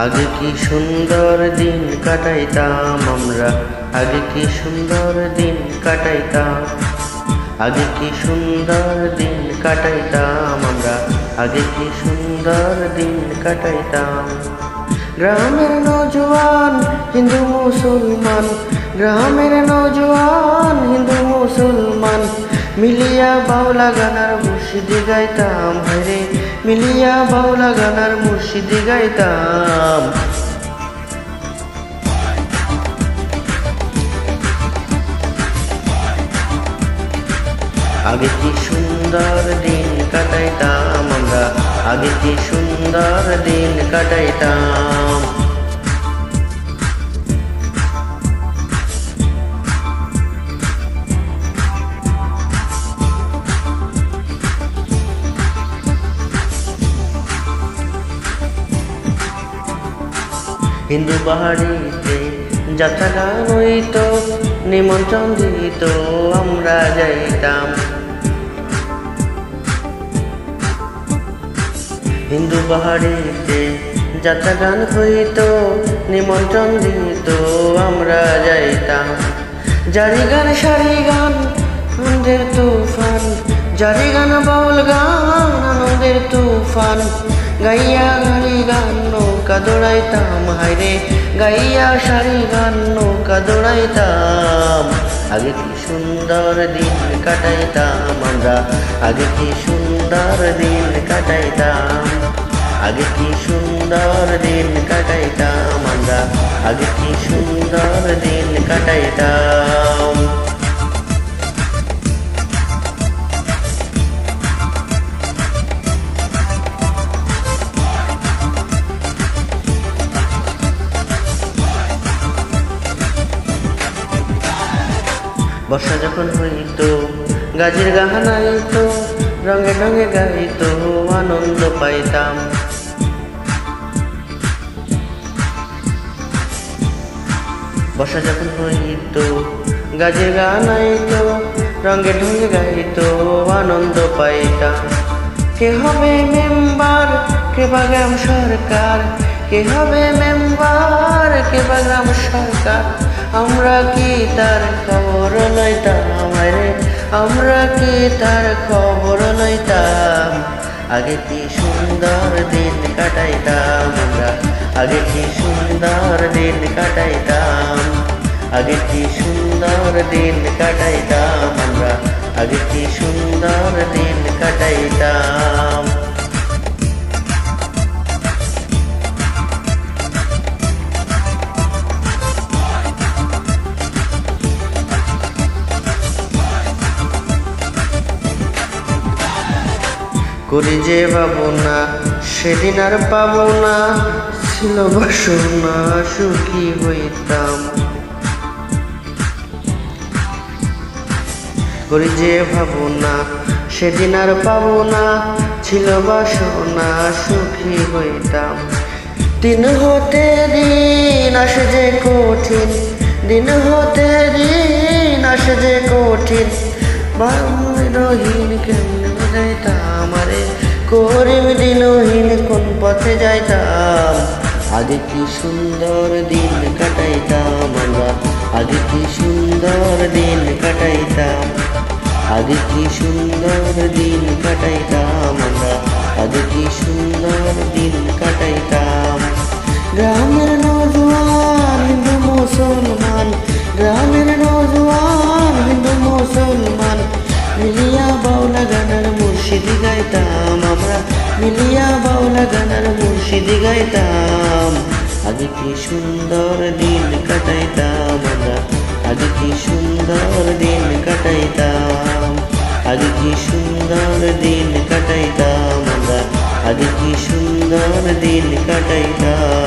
আগে কি সুন্দর দিন কাটাইতাম আমরা, আগে কি সুন্দর দিন কাটাইতাম, আগে কি সুন্দর দিন কাটাইতাম আমরা, আগে কি সুন্দর দিন কাটাইতাম। গ্রামের নওজোয়ান হিন্দু মুসলমান, গ্রামের নওজোয়ান হিন্দু মুসলমান, মিলিয়া বাউলা গানার মুর্শিদি গাইতাম, হায়রে মিলিয়া বাউলা গানার মুর্শিদি গাইতাম। আগে কি সুন্দর দিন কাটাইতাম আমরা, আগে কি সুন্দর দিন কাটাইতাম। হিন্দু বাড়িতে যাত্রা গান হইত, নিমন্ত্রণ দিত আমরা যাইতাম। হিন্দু বাড়িতে যাত্রা গান হইত, নিমন্ত্রণ দিত আমরা যাইতাম। জারি গান সারি গান আনন্দের তুফান, জারি গান বাউল গান আনন্দের তুফান, গাইয়া গাড়ি গান নৌকা দৌড়াইতাম, হায়রে গাইয়া সারি গান নৌকা দৌড়াইতাম। আগে কি সুন্দর দিন কাটাইতাম আমরা, আগে কি সুন্দর দিন কাটাইতাম, আগে কি সুন্দর দিন কাটাইতাম আমরা, আগে কি সুন্দর দিন কাটাইতাম। বর্ষা যখন হইত গাজীর গান আইত, রঙে রঙে গাইত আনন্দ পাইতাম। বর্ষা যখন হইত গাজীর গান আইত, রঙে ঢঙে গাইত আনন্দ পাইতাম। কে হবে মেম্বার কে বা গ্রাম সরকার, কে হবে মেম্বার কে বা গ্রাম সরকার, আমরা কি তার খবর লইতাম, আরে আমরা কি তার খবর লইতাম। আগে কি সুন্দর দিন কাটাইতাম আমরা, আগে কি সুন্দর দিন কাটাইতাম, আগে কি সুন্দর দিন কাটাইতাম আমরা, আগে কি সুন্দর দিন কাটাইতাম। করি যে ভাবনা সেদিন আর পাবো না, ছিল বাসনা সুখী হইতাম। করি যে ভাবনা সেদিন আর পাবো না, ছিল বাসনা সুখী হইতাম। দিন হতে দিন আসে যে কঠিন, দিন হতে দিন আসে যে কঠিন, বারহীন কেমনে যাইতাম, আরে করিম দিনহীন কোন পথে যাইতাম। আগে কি সুন্দর দিন কাটাইতাম আমরা, আগে কি সুন্দর দিন কাটাইতাম, আগে কি সুন্দর দিন কাটাইতাম আমরা, আগে কি সুন্দর দিন কাটাইতাম। গ্রামের নওজোয়ান হিন্দু মুসলমান, গ্রামের নওজোয়ান হিন্দু মুসলমান, মিলিয়া বাউলা গানার মুর্শিদি গাইতাম আমরা, মিলিয়া বাউলা গানার মুর্শিদি গাইতাম। আগে কি সুন্দর দিন কাটাইতাম আমরা, আগে কি সুন্দর দিন কাটাইতাম, আগে কি সুন্দর দিন কাটাইতাম আমরা, আগে কি সুন্দর দিন কাটাইতাম।